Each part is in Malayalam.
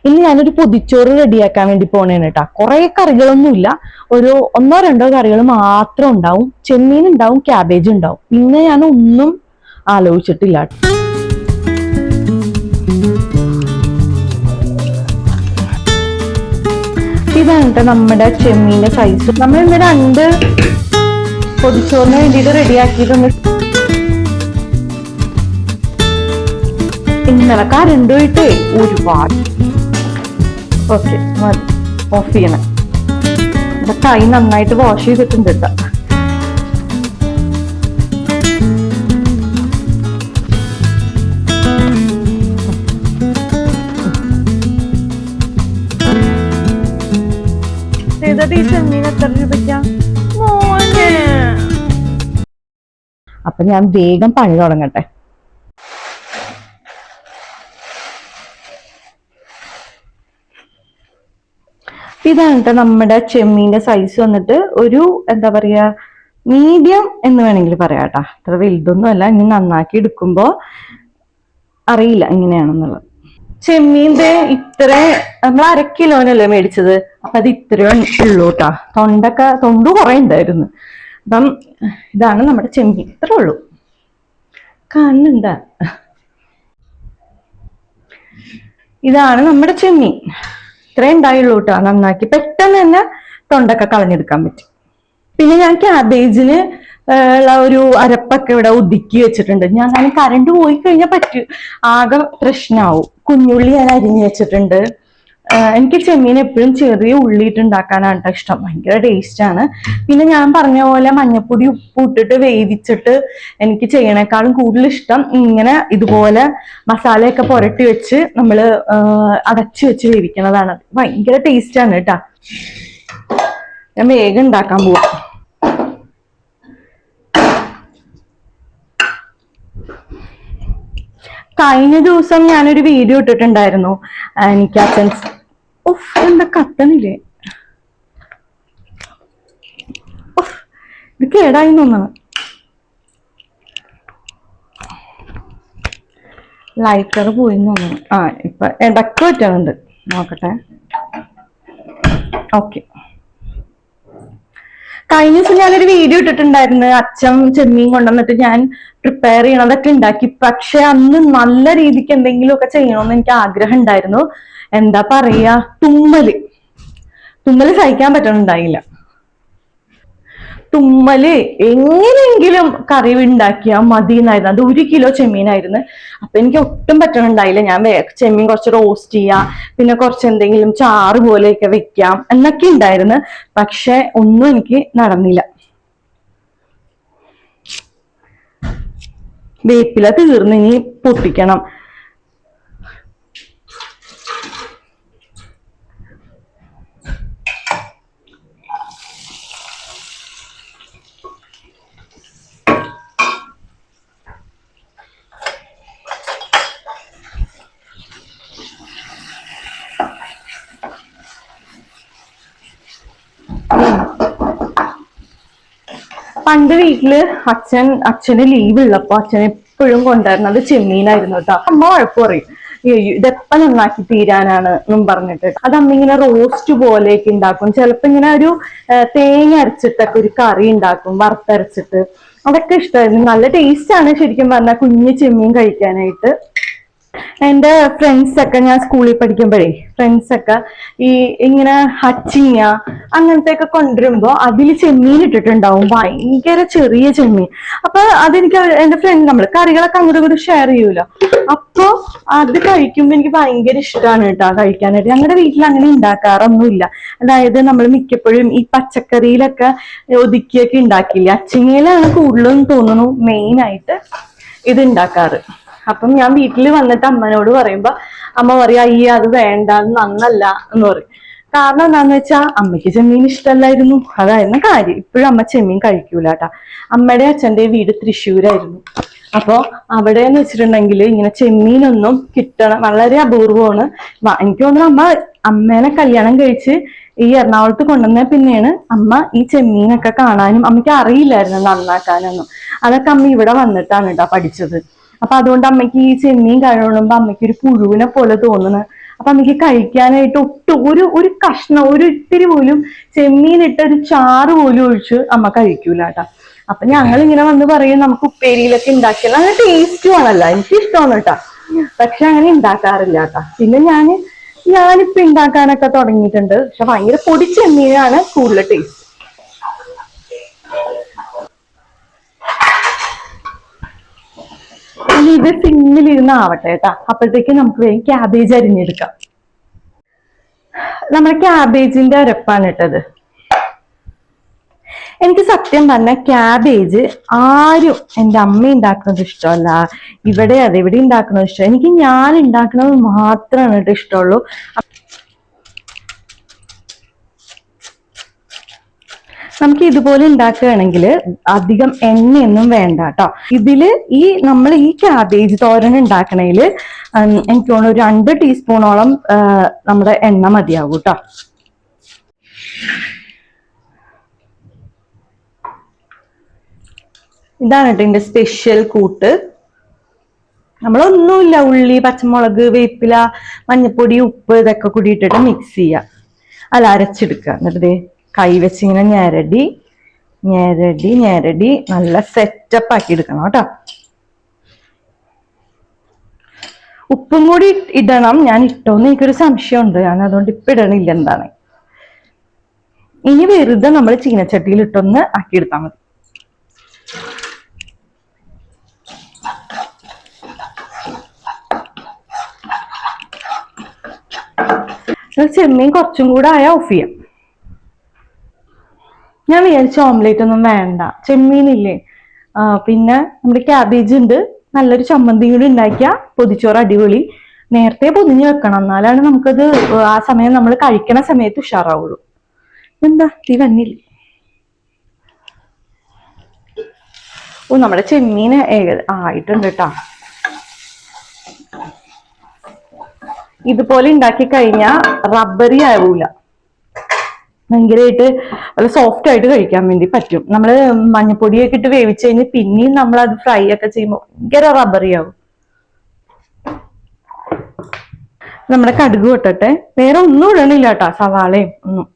ഇനി ഞാനൊരു പൊതിച്ചോറ് റെഡിയാക്കാൻ വേണ്ടി പോണേണ് കേട്ടാ. കുറെ കറികളൊന്നുമില്ല, ഒരു 1-2 കറികൾ മാത്രം ഉണ്ടാവും. ചെമ്മീൻ ഉണ്ടാവും, ക്യാബേജ് ഉണ്ടാവും. പിന്നെ ഞാൻ ഒന്നും ആലോചിച്ചിട്ടില്ല. ഇതാണ് കേട്ടോ നമ്മുടെ ചെമ്മീന്റെ സൈസ്. നമ്മൾ ഇന്ന് 2 പൊതിച്ചോറിന് വേണ്ടിയിട്ട് റെഡിയാക്കിയിട്ടുണ്ട്. ഇന്നലെ കറണ്ട് പോയിട്ടേ ഒരുപാട്. ഓക്കെ, മതി, ഓഫ് ചെയ്യണം. എന്റെ കൈ നന്നായിട്ട് വാഷ് ചെയ്തിട്ടുണ്ട് കേട്ടോ. ഈ ചെമ്മീൻ എത്ര രൂപയ്ക്കാ മോനെ? അപ്പൊ ഞാൻ വേഗം പണി തുടങ്ങട്ടെ. ഇതാണ് കേട്ടോ നമ്മുടെ ചെമ്മീന്റെ സൈസ് വന്നിട്ട് ഒരു എന്താ പറയാ മീഡിയം എന്ന് വേണമെങ്കിൽ പറയാം കേട്ടാ. അത്ര വലുതൊന്നും അല്ല. ഇനി നന്നാക്കി എടുക്കുമ്പോ അറിയില്ല എങ്ങനെയാണെന്നുള്ളത്. ചെമ്മീന്റെ ഇത്ര നമ്മൾ 1/2 കിലോനല്ലേ മേടിച്ചത്, അപ്പൊ അത് ഇത്രയും ഉള്ളൂ കേട്ടാ. തൊണ്ട് കുറെ ഉണ്ടായിരുന്നു. അപ്പം ഇതാണ് നമ്മുടെ ചെമ്മീൻ, ഇത്രേ ഉള്ളൂ. കാണുന്നുണ്ട? ഇതാണ് നമ്മുടെ ചെമ്മീൻ, ഇത്രേ ഉണ്ടായുള്ളൂ കേട്ടോ. നന്നാക്കി പെട്ടെന്ന് തന്നെ തൊണ്ടൊക്കെ കളഞ്ഞെടുക്കാൻ പറ്റും. പിന്നെ ഞാൻ ക്യാബേജിന് ഉള്ള ഒരു അരപ്പൊക്കെ ഇവിടെ ഒതുക്കി വെച്ചിട്ടുണ്ട്. ഞാൻ കറണ്ട് പോയി കഴിഞ്ഞാൽ ആകെ പ്രശ്നമാവും. കുഞ്ഞുള്ളി ഞാൻ അരിഞ്ഞു വെച്ചിട്ടുണ്ട്. എനിക്ക് ചെമ്മീൻ എപ്പോഴും ചെറിയ ഉള്ളിയിട്ട് ഉണ്ടാക്കാനാണ് ഇഷ്ടം, ഭയങ്കര ടേസ്റ്റ് ആണ്. പിന്നെ ഞാൻ പറഞ്ഞ പോലെ മഞ്ഞപ്പൊടി ഉപ്പ് ഇട്ടിട്ട് വേവിച്ചിട്ട് എനിക്ക് ചെയ്യണേക്കാളും കൂടുതൽ ഇഷ്ടം ഇങ്ങനെ ഇതുപോലെ മസാലയൊക്കെ പുരട്ടി വെച്ച് നമ്മള് അടച്ചു വെച്ച് വേവിക്കണതാണ്. ഭയങ്കര ടേസ്റ്റ് ആണ് കേട്ടാ. ഞാൻ വേഗം ഉണ്ടാക്കാൻ പോവാ. കഴിഞ്ഞ ദിവസം ഞാനൊരു വീഡിയോ ഇട്ടിട്ടുണ്ടായിരുന്നു. എനിക്ക് അച്ഛൻ എന്താ കത്തണില്ലേ? ഇത് കേടായി തോന്നണം. ലൈറ്റർ പോയി തോന്നണം. ഇപ്പൊ ഇടക്ക് പറ്റുന്നുണ്ട്, നോക്കട്ടെ. ഓക്കെ, കഴിഞ്ഞ ദിവസം ഞാനൊരു വീഡിയോ ഇട്ടിട്ടുണ്ടായിരുന്നു. അച്ഛൻ ചെമ്മീൻ കൊണ്ടുവന്നിട്ട് ഞാൻ പ്രിപ്പയർ ചെയ്യണതൊക്കെ ഉണ്ടാക്കി. പക്ഷെ അന്ന് നല്ല രീതിക്ക് എന്തെങ്കിലുമൊക്കെ ചെയ്യണമെന്ന് എനിക്ക് ആഗ്രഹം ഉണ്ടായിരുന്നു. എന്താ പറയാ, തുമ്മല് സഹിക്കാൻ പറ്റണുണ്ടായില്ല. തുമ്മല് എങ്ങനെയെങ്കിലും കറി ഉണ്ടാക്കിയാൽ മതി എന്നായിരുന്നു. അത് 1 കിലോ ചെമ്മീനായിരുന്നു. അപ്പൊ എനിക്ക് ഒട്ടും പറ്റണുണ്ടായില്ല. ഞാൻ ചെമ്മീൻ കുറച്ച് റോസ്റ്റ് ചെയ്യാം, പിന്നെ കുറച്ച് എന്തെങ്കിലും ചാറ് പോലെയൊക്കെ വെക്കാം എന്നൊക്കെ ഉണ്ടായിരുന്നു. പക്ഷെ ഒന്നും എനിക്ക് നടന്നില്ല. വേപ്പില തീർന്ന്, ഇനി പൊട്ടിക്കണം. പണ്ട് വീട്ടില് അച്ഛന് ലീവ് ഉള്ളപ്പോ അച്ഛൻ എപ്പോഴും കൊണ്ടുവരുന്നത് ചെമ്മീനായിരുന്നു കേട്ടോ. അമ്മ വഴക്ക് പറയും, ഇതെപ്പ നന്നാക്കി തീരാനാണ് എന്നും പറഞ്ഞിട്ട്. അത് അമ്മ ഇങ്ങനെ റോസ്റ്റ് പോലെയൊക്കെ ഉണ്ടാക്കും. ചിലപ്പോ ഇങ്ങനെ ഒരു തേങ്ങ അരച്ചിട്ടൊക്കെ ഒരു കറി ഉണ്ടാക്കും, വറുത്തരച്ചിട്ട്. അതൊക്കെ ഇഷ്ടമായിരുന്നു. നല്ല ടേസ്റ്റ് ആണ് ശരിക്കും പറഞ്ഞാൽ കുഞ്ഞു ചെമ്മീൻ കഴിക്കാനായിട്ട്. എന്റെ ഫ്രണ്ട്സ് ഒക്കെ, ഞാൻ സ്കൂളിൽ പഠിക്കുമ്പോഴേ ഫ്രണ്ട്സൊക്കെ ഈ ഇങ്ങനെ ഹച്ചിങ്ങ അങ്ങനത്തെ ഒക്കെ കൊണ്ടുവരുമ്പോ അതിൽ ചെമ്മീൻ ഇട്ടിട്ടുണ്ടാവും, ഭയങ്കര ചെറിയ ചെമ്മീൻ. അപ്പൊ അതെനിക്ക് എന്റെ ഫ്രണ്ട്, നമ്മള് കറികളൊക്കെ അങ്ങോട്ടും ഇങ്ങോട്ടും ഷെയർ ചെയ്യൂലോ. അപ്പൊ അത് കഴിക്കുമ്പോ എനിക്ക് ഭയങ്കര ഇഷ്ടമാണ് കേട്ടോ കഴിക്കാനായിട്ട്. ഞങ്ങളുടെ വീട്ടിൽ അങ്ങനെ ഉണ്ടാക്കാറൊന്നുമില്ല. അതായത് നമ്മൾ മിക്കപ്പോഴും ഈ പച്ചക്കറിയിലൊക്കെ ഒതുക്കിയൊക്കെ ഉണ്ടാക്കില്ലേ, അച്ചിങ്ങയിലാണ് കൂടുതലും തോന്നുന്നു മെയിൻ ആയിട്ട് ഇത് ഉണ്ടാക്കാറ്. അപ്പം ഞാൻ വീട്ടിൽ വന്നിട്ട് അമ്മനോട് പറയുമ്പോ അമ്മ പറയാ, അയ്യ അത് വേണ്ട, അത് നന്നല്ല എന്ന് പറയും. കാരണം എന്താന്ന് വെച്ചാ അമ്മയ്ക്ക് ചെമ്മീൻ ഇഷ്ടമല്ലായിരുന്നു, അതായിരുന്നു കാര്യം. ഇപ്പോഴും അമ്മ ചെമ്മീൻ കഴിക്കൂല കേട്ടാ. അമ്മയുടെ അച്ഛന്റെ വീട് തൃശ്ശൂരായിരുന്നു. അപ്പൊ അവിടെ എന്ന് വെച്ചിട്ടുണ്ടെങ്കിൽ ഇങ്ങനെ ചെമ്മീനൊന്നും കിട്ടണം വളരെ അപൂർവമാണ്. എനിക്ക് തോന്നുന്നു അമ്മേനെ കല്യാണം കഴിച്ച് ഈ എറണാകുളത്ത് കൊണ്ടുവന്ന പിന്നെയാണ് അമ്മ ഈ ചെമ്മീനൊക്കെ കാണാനും, അമ്മയ്ക്ക് അറിയില്ലായിരുന്നു നന്നാക്കാനൊന്നും. അതൊക്കെ അമ്മ ഇവിടെ വന്നിട്ടാണ് കേട്ടോ പഠിച്ചത്. അപ്പൊ അതുകൊണ്ട് അമ്മയ്ക്ക് ഈ ചെമ്മീൻ കഴിയുമ്പോ അമ്മയ്ക്ക് ഒരു പുഴുവിനെ പോലെ തോന്നുന്നു. അപ്പൊ അമ്മയ്ക്ക് കഴിക്കാനായിട്ട് ഒട്ടും ഒരു കഷ്ണം ഒരു ഇത്തിരി പോലും ചെമ്മീനിട്ട ഒരു ചാറ് പോലും ഒഴിച്ച് അമ്മ കഴിക്കൂല കേട്ടാ. അപ്പൊ ഞങ്ങൾ ഇങ്ങനെ വന്ന് പറയും നമുക്ക് ഉപ്പേരിയിലൊക്കെ ഉണ്ടാക്കിയാൽ അങ്ങനെ ടേസ്റ്റും ആണല്ലോ, എനിക്ക് ഇഷ്ടമാണ് കേട്ടാ. പക്ഷെ അങ്ങനെ ഉണ്ടാക്കാറില്ല കേട്ടാ. പിന്നെ ഞാനിപ്പോ ഉണ്ടാക്കാനൊക്കെ തുടങ്ങിയിട്ടുണ്ട്. പക്ഷെ ഭയങ്കര പൊടി ചെമ്മീനാണ് കൂടുതൽ ടേസ്റ്റ്. ഇത് സിമ്മിലിരുന്ന് ആവട്ടെ കേട്ടാ. അപ്പോഴത്തേക്ക് നമുക്ക് വേഗം ക്യാബേജ് അരിഞ്ഞെടുക്കാം. നമ്മുടെ ക്യാബേജിന്റെ അരപ്പാണ് ഇട്ടത്. എനിക്ക് സത്യം പറഞ്ഞ ക്യാബേജ് ആരും എൻ്റെ അമ്മ ഉണ്ടാക്കുന്നത് ഇഷ്ടമല്ല, ഇവിടെ ഉണ്ടാക്കുന്നത് ഇഷ്ടം. എനിക്ക് ഞാൻ ഉണ്ടാക്കുന്നത് മാത്രമാണ് കേട്ടോ ഇഷ്ടമുള്ളൂ. നമുക്ക് ഇതുപോലെ ഉണ്ടാക്കുകയാണെങ്കിൽ അധികം എണ്ണയൊന്നും വേണ്ട കേട്ടോ. ഇതില് നമ്മൾ ഈ ക്യാബേജ് തോരൻ ഉണ്ടാക്കണേൽ എനിക്ക് തോന്നുന്നു ഒരു 2 ടീസ്പൂണോളം നമ്മുടെ എണ്ണ മതിയാകും കേട്ടോ. ഇതാണ് കേട്ടോ ഇതിന്റെ സ്പെഷ്യൽ കൂട്ട്. നമ്മളൊന്നുമില്ല, ഉള്ളി, പച്ചമുളക്, വേപ്പില, മഞ്ഞപ്പൊടി, ഉപ്പ് ഇതൊക്കെ കൂടി ഇട്ടിട്ട് മിക്സ് ചെയ്യുക, അരച്ചെടുക്കുക. എന്നിട്ട് കൈ വെച്ച് ഇങ്ങനെ ഞെരടി ഞെരടി ഞെരടി നല്ല സെറ്റപ്പ് ആക്കി എടുക്കണം കേട്ടോ. ഉപ്പും കൂടി ഇടണം. ഞാൻ ഇട്ടോന്ന് എനിക്കൊരു സംശയമുണ്ട്, ഞാൻ അതുകൊണ്ട് ഇപ്പൊ ഇടണില്ല. എന്താണ് ഇനി വെറുതെ നമ്മൾ ചീനച്ചട്ടിയിൽ ഇട്ടൊന്ന് ആക്കിയെടുത്താൽ മതി. ചെമ്മീൻ കുറച്ചും കൂടെ ആയാൽ ഓഫ് ചെയ്യാം. ഞാൻ വിചാരിച്ച ഓംലേറ്റ് ഒന്നും വേണ്ട, ചെമ്മീനില്ലേ, പിന്നെ നമ്മുടെ ക്യാബേജ് ഉണ്ട്, നല്ലൊരു ചമ്മന്തി കൂടി ഉണ്ടാക്കിയാൽ പൊതിച്ചോറ് അടിപൊളി. നേരത്തെ പൊതിഞ്ഞ് വെക്കണം, എന്നാലാണ് നമുക്കത് ആ സമയം നമ്മൾ കഴിക്കണ സമയത്ത് ഉഷാറാവുള്ളൂ. എന്താ തീ വന്നില്ലേ? ഓ, നമ്മുടെ ചെമ്മീൻ ആയിട്ടുണ്ട് കേട്ടാ. ഇതുപോലെ ഉണ്ടാക്കി കഴിഞ്ഞാൽ റബ്ബറി ആവൂല, ഭയങ്കരമായിട്ട് നല്ല സോഫ്റ്റ് ആയിട്ട് കഴിക്കാൻ വേണ്ടി പറ്റും. നമ്മൾ മഞ്ഞപ്പൊടിയൊക്കെ ഇട്ട് വേവിച്ച് കഴിഞ്ഞ് പിന്നെയും നമ്മൾ അത് ഫ്രൈ ഒക്കെ ചെയ്യുമ്പോൾ ഭയങ്കര റബ്ബറി ആവും. നമ്മുടെ കടുക് പൊട്ടട്ടെ, വേറെ ഒന്നും ഇടണില്ല കേട്ടോ, സവാളയും ഒന്നും.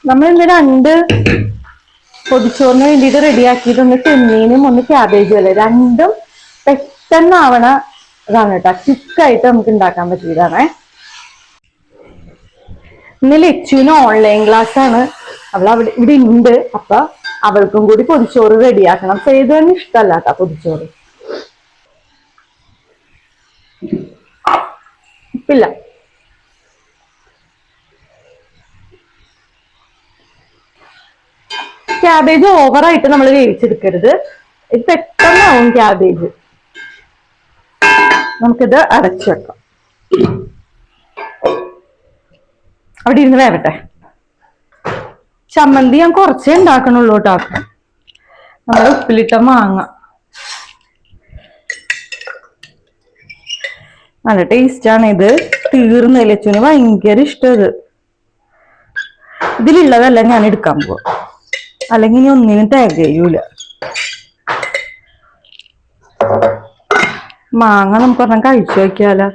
നമ്മൾ ഇന്ന് 2 പൊതിച്ചോറിന് വേണ്ടിയിട്ട് റെഡിയാക്കിയിട്ട് ഒന്ന് ചെമ്മീനും ഒന്ന് ക്യാബേജും അല്ലേ, രണ്ടും പെട്ടെന്നാവണ ഇതാണ് കേട്ടോ. ക്വിക്കായിട്ട് നമുക്ക് ഉണ്ടാക്കാൻ പറ്റിയതാണേ. ഇന്ന് ലച്ചുവിന് ഓൺലൈൻ ക്ലാസ് ആണ്, അവൾ ഇവിടെ ഉണ്ട്. അപ്പൊ അവൾക്കും കൂടി പൊതിച്ചോറ് റെഡിയാക്കണം. സേതുവിന് ഇഷ്ടമല്ല കേട്ടോ പൊതിച്ചോറ്, ഉപ്പില്ല. ക്യാബേജ് ഓവറായിട്ട് നമ്മൾ വേവിച്ചെടുക്കരുത്, ഇത് പെട്ടെന്നാവും ക്യാബേജ്. നമുക്കിത് അടച്ചു വെക്കാം, അവിടെ ഇരുന്ന് വേവട്ടെ. ചമ്മന്തി ഞാൻ കുറച്ചേ ഉണ്ടാക്കണുള്ളൂ കേട്ടോ. നമ്മുടെ ഉപ്പിലിട്ട മാങ്ങ നല്ല ടേസ്റ്റാണ്. ഇത് തീർന്നില്ല, ലച്ചുവിന് ഭയങ്കര ഇഷ്ടം. ഇതിലുള്ളതല്ല ഞാൻ എടുക്കാൻ പോവാ, അല്ലെങ്കിൽ ഇനി ഒന്നിനും തികയൂല. മാങ്ങ നമുക്ക് ഒരെണ്ണം കഴിച്ചു നോക്കിയാലോ.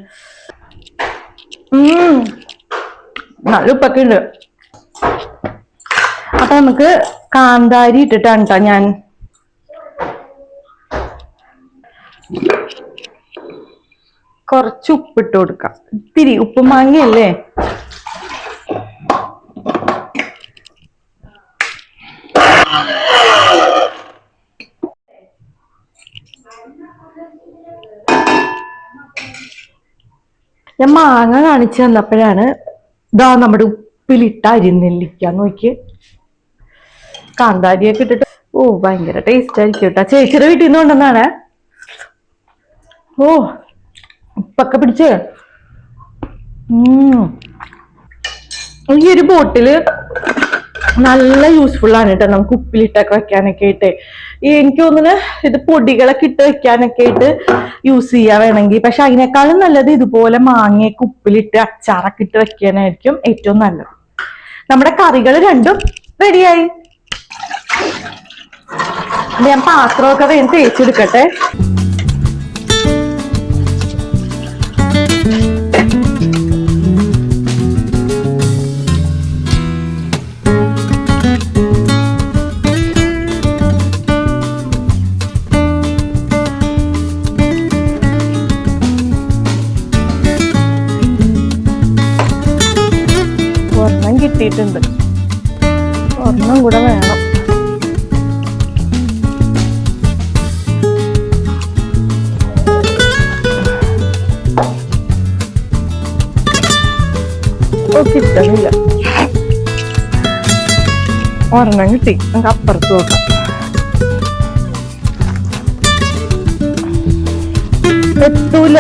നല്ല ഉപ്പൊക്കെ ഉണ്ട്. അപ്പൊ നമുക്ക് കാന്താരി ഇട്ടിട്ടാണ് കേട്ടോ ഞാൻ കുറച്ച് ഉപ്പിട്ട് കൊടുക്കാം. ഇത്തിരി ഉപ്പ് മാങ്ങയല്ലേ. ഞാൻ മാങ്ങ കാണിച്ചു തന്നപ്പോഴാണ് ഇതാ നമ്മുടെ ഉപ്പിലിട്ട അരിനെല്ലിക്ക നോക്കി കാന്താരിയൊക്കെ ഇട്ടിട്ട്. ഓ, ഭയങ്കര ടേസ്റ്റ് ആയിരിക്കും കേട്ടോ. ചേച്ചിയുടെ വീട്ടിൽ നിന്ന് കൊണ്ടുവന്നാണ്. ഓ, ഉപ്പൊക്കെ പിടിച്ച്. ഈ ഒരു ബോട്ടില് നല്ല യൂസ്ഫുൾ ആണ് കേട്ടോ, നമുക്ക് ഉപ്പിലിട്ടൊക്കെ വെക്കാനൊക്കെ ആയിട്ട്. എനിക്ക് തോന്നുന്നു ഇത് പൊടികളൊക്കെ ഇട്ട് വെക്കാനൊക്കെ ആയിട്ട് യൂസ് ചെയ്യാൻ വേണമെങ്കിൽ. പക്ഷെ അതിനേക്കാളും നല്ലത് ഇതുപോലെ മാങ്ങയൊക്കെ ഉപ്പിലിട്ട് അച്ചാറൊക്കെ ഇട്ട് വെക്കാനായിരിക്കും ഏറ്റവും നല്ലത്. നമ്മുടെ കറികൾ രണ്ടും റെഡിയായി. ഞാൻ പാത്രമൊക്കെ വേഗം തേച്ചെടുക്കട്ടെ. ഒരെണ്ണം കിട്ടിയിട്ടുണ്ട്, ഒരെണ്ണം കൂടെ വേണം. കിട്ടുന്നില്ല, ഒരെണ്ണം കിട്ടി. നമുക്ക് അപ്പുറത്ത് നോക്കാം. എത്തൂല,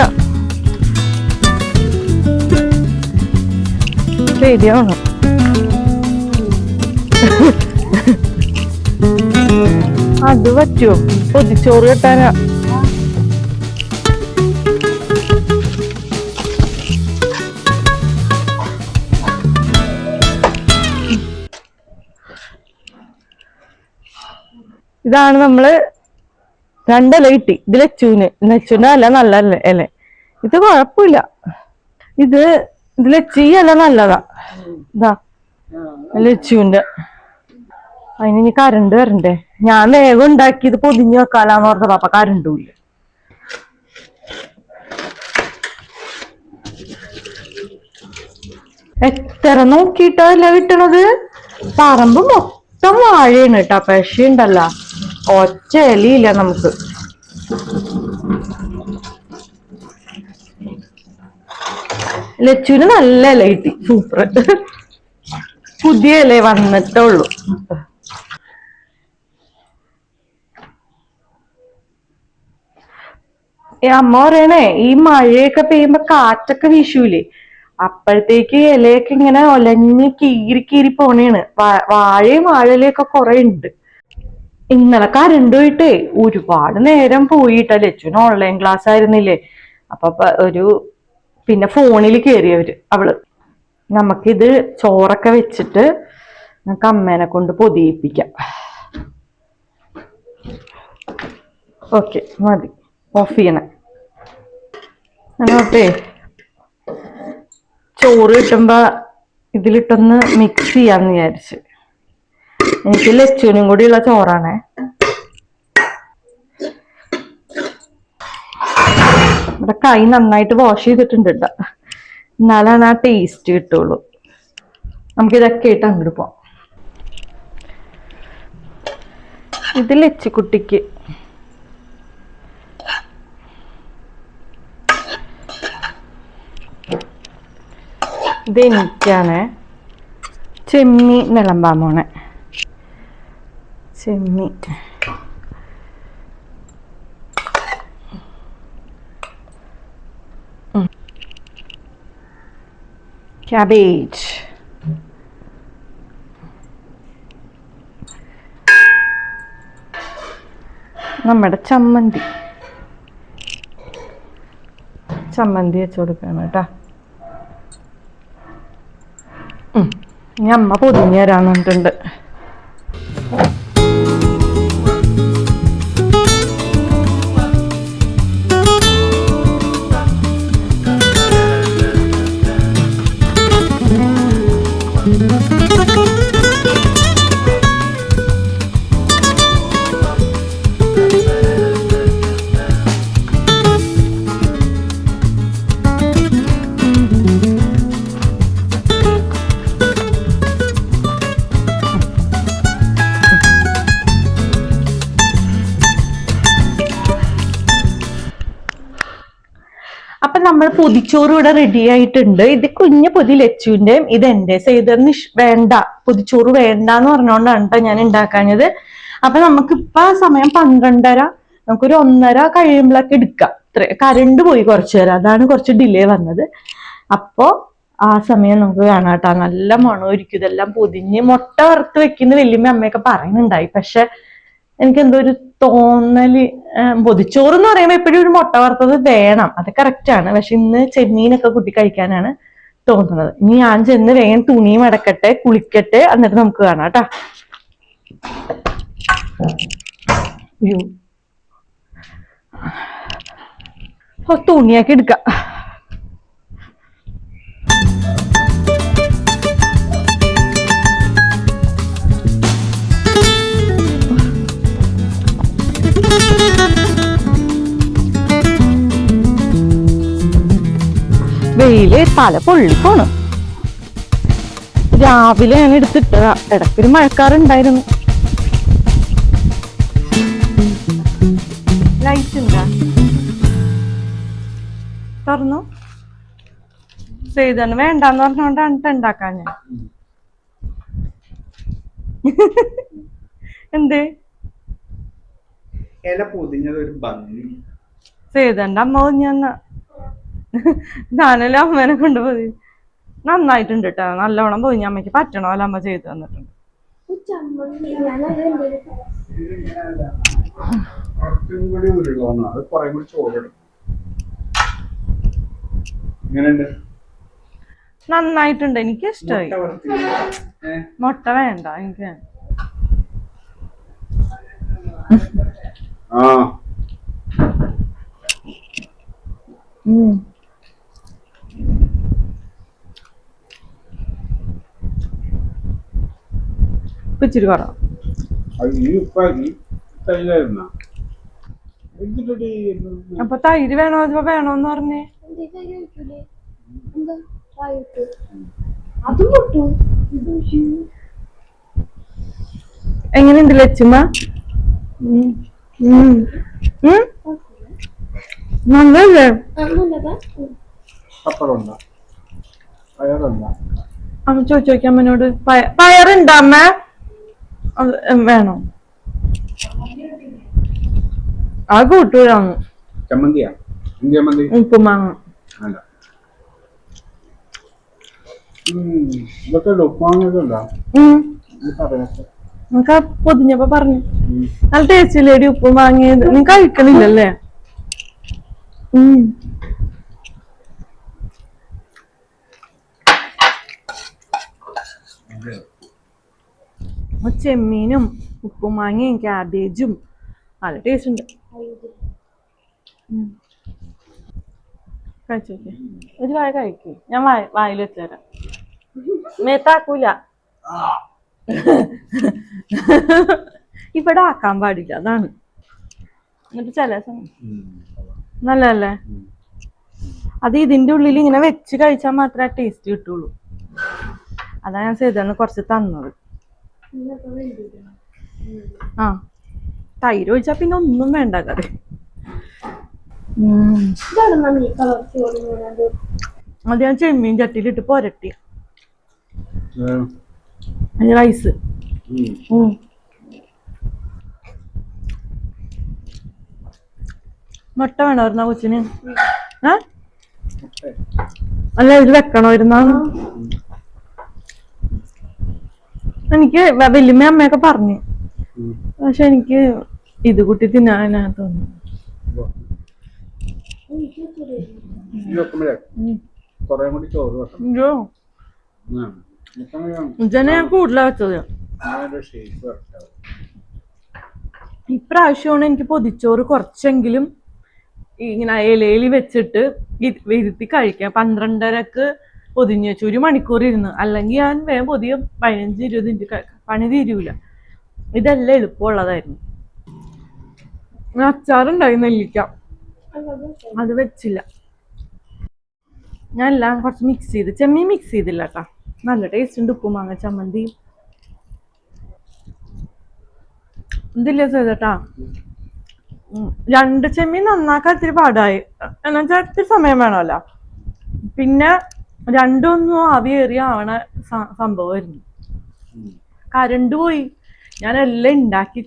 ശരിയാണ്. അത് പറ്റുമോ? പൊതിച്ചോറ് കെട്ടാനാ. ഇതാണ് നമ്മള് രണ്ടില കിട്ടി. ഇത് ലച്ചുവിന്റെ അല്ല നല്ല ഇല. ഇത് കുഴപ്പമില്ല. ഇത് ലച്ചി അല്ല നല്ലതാ. ഇതാ ലച്ചുവിന്റെ. അതിന് ഇനി കരണ്ട് വരണ്ടേ. ഞാൻ വേഗം ഉണ്ടാക്കി ഇത് പൊതിഞ്ഞു വെക്കാലാന്ന് പറഞ്ഞത്. അപ്പൊ കരണ്ടും ഇല്ല. എത്ര നോക്കിയിട്ടല്ല കിട്ടണത്. പറമ്പ് മൊത്തം വാഴയാണ് കേട്ടോ. പശയുണ്ടല്ല, ഒറ്റ ഇലയില്ല നമുക്ക്. ലച്ചുവിന് നല്ല ഇല കിട്ടി, സൂപ്പർ. പുതിയ ഇല വന്നിട്ടേ ഉള്ളൂ. അമ്മ പറയണേ, ഈ മഴയൊക്കെ പെയ്യുമ്പോ കാറ്റൊക്കെ വീശൂലേ, അപ്പോഴത്തേക്ക് ഇലയൊക്കെ ഇങ്ങനെ ഒലഞ്ഞ് കീറി പോണേണ്. വാഴയും വാഴയിലൊക്കെ കുറെ ഉണ്ട്. ഇന്നലെ കരണ്ട് പോയിട്ടേ ഒരുപാട് നേരം പോയിട്ടാ. ലച്ചുവിന് ഓൺലൈൻ ക്ലാസ് ആയിരുന്നില്ലേ, അപ്പൊ പിന്നെ ഫോണിൽ അവള്. നമുക്കിത് ചോറൊക്കെ വെച്ചിട്ട് നമുക്ക് അമ്മേനെ കൊണ്ട് പൊതിയിപ്പിക്കാം. ഓക്കെ, മതി. ഓഫ് ചെയ്യണേ. അങ്ങോട്ടേ ചോറ് കിട്ടുമ്പോ ഇതിലിട്ടൊന്ന് മിക്സ് ചെയ്യാന്ന് വിചാരിച്ച്. എനിക്ക് ലച്ചുവിനും കൂടിയുള്ള ചോറാണേ. ഇവിടെ കൈ നന്നായിട്ട് വാഷ് ചെയ്തിട്ടുണ്ട് കേട്ടോ, എന്നാലാണ് ആ ടേസ്റ്റ് കിട്ടുള്ളൂ. നമുക്കിതൊക്കെ ആയിട്ട് അങ്ങോട്ട് പോവാം. ഇത് ലച്ചിക്കുട്ടിക്ക്. ഇതെനിക്കാണ്. ചെമ്മീൻ വിളമ്പാൻ പോണെ. ചെമ്മീൻ ക്യാബേജ്, നമ്മുടെ ചമ്മന്തി വെച്ച് കൊടുക്കണം കേട്ടാ. ഇനി അമ്മ പൊതിഞ്ഞു തരാന്നുണ്ട്. അപ്പൊ നമ്മൾ പൊതിച്ചോറ് ഇവിടെ റെഡി ആയിട്ടുണ്ട്. ഇത് കുഞ്ഞു പൊതി ലച്ചുവിന്റെയും ഇത് എന്റെ. സൈതറിന് വേണ്ട, പൊതിച്ചോറ് വേണ്ടാന്ന് പറഞ്ഞുകൊണ്ടാണ് കേട്ടോ ഞാൻ ഉണ്ടാക്കാഞ്ഞത്. അപ്പൊ നമുക്കിപ്പ സമയം 12:30, നമുക്കൊരു 1:30 കഴിയുമ്പോഴൊക്കെ എടുക്കാം. കരണ്ട് പോയി കുറച്ചു നേരം, അതാണ് കുറച്ച് ഡിലേ വന്നത്. അപ്പോ ആ സമയം നമുക്ക് കാണാം കേട്ടോ. നല്ല മണമായിരിക്കും ഇതെല്ലാം പൊതിഞ്ഞ്. മുട്ട വറുത്ത് വെക്കുന്ന വല്യമ്മ അമ്മയൊക്കെ പറയുന്നുണ്ടായി. പക്ഷെ എനിക്ക് എന്തോ ഒരു തോന്നല്, പൊതിച്ചോറ് എന്ന് പറയുമ്പോൾ എപ്പോഴും ഒരു മുട്ട വറുത്തത് വേണം, അത് കറക്റ്റ് ആണ്. പക്ഷെ ഇന്ന് ചെമ്മീനൊക്കെ കൂട്ടി കഴിക്കാനാണ് തോന്നുന്നത്. ഇനി ഞാൻ ചെന്ന് വേഗം തുണിയും അടക്കട്ടെ, കുളിക്കട്ടെ, എന്നിട്ട് നമുക്ക് കാണാം കേട്ടാ. അയ്യോ, തുണിയൊക്കെ എടുക്കാം. വെയില് തല പൊള്ളിപ്പോണ്. രാവിലെ ഞാൻ എടുത്തിട്ടതാ. ഇടയ്ക്കൊരു മഴക്കാറുണ്ടായിരുന്നു. ലൈറ്റ് ഉണ്ടാ തുറന്നു ചെയ്താണ് വേണ്ടെന്ന് പറഞ്ഞോണ്ടാണ് ഉണ്ടാക്കാൻ ഞാൻ. എന്തേ ചെയ്തണ്ട അമ്മ പൊതിഞ്ഞ ഞാനെല്ലാം അമ്മേനെ കൊണ്ടുപോയി. നന്നായിട്ടുണ്ട് കേട്ടോ, നല്ലോണം പൊതിഞ്ഞ. അമ്മയ്ക്ക് പറ്റണോ അല്ല അമ്മ ചെയ്തു തന്നിട്ടുണ്ട്. നന്നായിട്ടുണ്ട്, എനിക്ക് ഇഷ്ടമായി. മുട്ട വേണ്ട എനിക്ക്. ഇച്ചിരി കുറവാ. അപ്പൊ തൈര് വേണോ വേണോന്ന് പറഞ്ഞേ. എങ്ങനെയുണ്ട് ലച്ചുമ്മ? നല്ലല്ലേ? അമ്മ ചോദിച്ചോക്കാം അമ്മനോട്. പയറുണ്ടോ അമ്മ? വേണോ? അത് കൂട്ടൂലാന്ന്. ഉപ്പുമാങ്ങ നമുക്ക് പൊതിഞ്ഞപ്പോ പറഞ്ഞു നല്ല ടേസ്റ്റ് ഇല്ലേടി ഉപ്പ് വാങ്ങിയത്. നീ കഴിക്കണില്ലല്ലേ? ചെമ്മീനും ഉപ്പുമാങ്ങയും ക്യാബേജും നല്ല ടേസ്റ്റ് ഉണ്ട്. കഴിച്ചോക്കെ, ഒരു വായ കഴിക്കേ. ഞാൻ വായിൽ വെച്ചുതരാം. മേത്താക്കൂല. ഇവിടെ ആക്കാൻ പാടില്ല, അതാണ്. എന്നിട്ട് ചില നല്ലല്ലേ? അത് ഇതിന്റെ ഉള്ളിൽ ഇങ്ങനെ വെച്ച് കഴിച്ചാൽ മാത്രമേ ടേസ്റ്റ് കിട്ടുള്ളൂ. അതാ ഞാൻ ചെയ്തന്ന് കുറച്ച് തന്നത്. ആ, തൈര് ഒഴിച്ചാ പിന്നെ ഒന്നും വേണ്ട കറി. അത് ഞാൻ ചെമ്മീൻ ചട്ടിയിലിട്ട് പൊരട്ടി റൈസ്. മുട്ട വേണമായിരുന്ന കൊച്ചിന്? അല്ല, ഇത് വെക്കണമായിരുന്നാണ്. എനിക്ക് വല്യമ്മ അമ്മയൊക്കെ പറഞ്ഞു, പക്ഷെ എനിക്ക് ഇത് കൂട്ടി തിന്നാനാ തോന്നുന്നു. ഞാൻ കൂടുതലാ വെച്ചത്. ഇപ്രാവശ്യമാണ് എനിക്ക് പൊതിച്ചോറ് കുറച്ചെങ്കിലും ഇങ്ങനെ ഇലയിൽ വെച്ചിട്ട് ഇരുത്തി കഴിക്കാം. 12:30 പൊതിഞ്ഞു വെച്ചു, 1 മണിക്കൂർ ഇരുന്ന്. അല്ലെങ്കിൽ ഞാൻ വേഗം പൊതിയ 15-20 മിനിറ്റ് പണി തീരൂല. ഇതെല്ലാം എളുപ്പമുള്ളതായിരുന്നു. അച്ചാറുണ്ടായി നെല്ലിക്ക, അത് വെച്ചില്ല. ഞാൻ എല്ലാം കുറച്ച് മിക്സ് ചെയ്ത്, ചെമ്മീൻ മിക്സ് ചെയ്തില്ല കേട്ടാ. നല്ല ടേസ്റ്റ് ഉണ്ട്. ഉപ്പുമാങ്ങ ചമ്മന്തി ഇതില്ലേ ചെയ്തട്ടാ. 2 ചെമ്മീൻ നന്നാക്കാൻ ഇത്തിരി പാടായി. എന്നുവെച്ചാൽ ഇത്തിരി സമയം വേണമല്ലോ. പിന്നെ 2 ആവിയേറിയ ആവണ സംഭവമായിരുന്നു. കരണ്ട് പോയി. ഞാൻ എല്ലാം ഉണ്ടാക്കി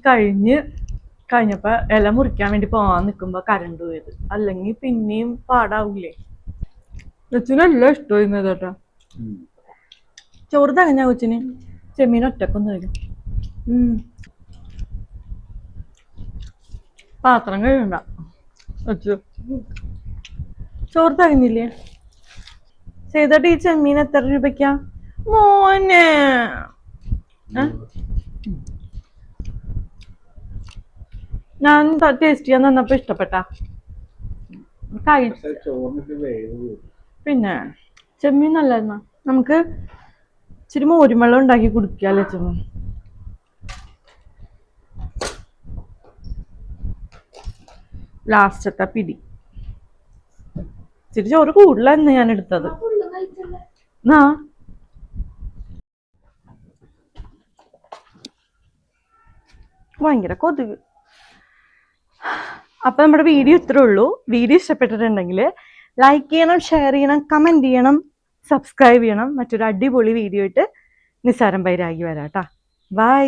കഴിഞ്ഞപ്പോ ഇല മുറിക്കാൻ വേണ്ടി പോവാൻ നിൽക്കുമ്പോ കരണ്ട് പോയത്. അല്ലെങ്കിൽ പിന്നെയും പാടാവൂലേ. ലച്ചുവിനെല്ലാം ഇഷ്ടമായിരുന്നു കേട്ടോ. ചോറ് തകഞ്ഞ കൊച്ചിന് ചെമ്മീൻ ഒറ്റക്കൊന്നും കഴിക്കും. പാത്രം കഴിയണ്ട വെച്ചു. ചോറ് തകഞ്ഞില്ലേ? ചെയ്തിട്ട് ഈ ചെമ്മീൻ എത്ര രൂപയ്ക്കാ മോനെ? ഞാൻ ടേസ്റ്റ് ചെയ്യാൻ തന്നപ്പോ ഇഷ്ടപ്പെട്ടാ? പിന്നെ ചെമ്മീൻ നല്ലായിരുന്ന? നമുക്ക് ഇച്ചിരി മോരുമെള്ളം ഉണ്ടാക്കി കുടിക്കാല്ലേ ചെമ്മീൻ. ലാസ്റ്റത്തെ പിടി ഇച്ചിരി ചോറ് കൂടുതലായിരുന്നു ഞാൻ എടുത്തത്. ഭയങ്കര കൊതുക്. അപ്പൊ നമ്മുടെ വീഡിയോ ഇത്രേ ഉള്ളൂ. വീഡിയോ ഇഷ്ടപ്പെട്ടിട്ടുണ്ടെങ്കിൽ ലൈക്ക് ചെയ്യണം, ഷെയർ ചെയ്യണം, കമന്റ് ചെയ്യണം, സബ്സ്ക്രൈബ് ചെയ്യണം. മറ്റൊരു അടിപൊളി വീഡിയോ ആയിട്ട് നിസാരം ബൈരാഗി വരാം കേട്ടാ. ബൈ.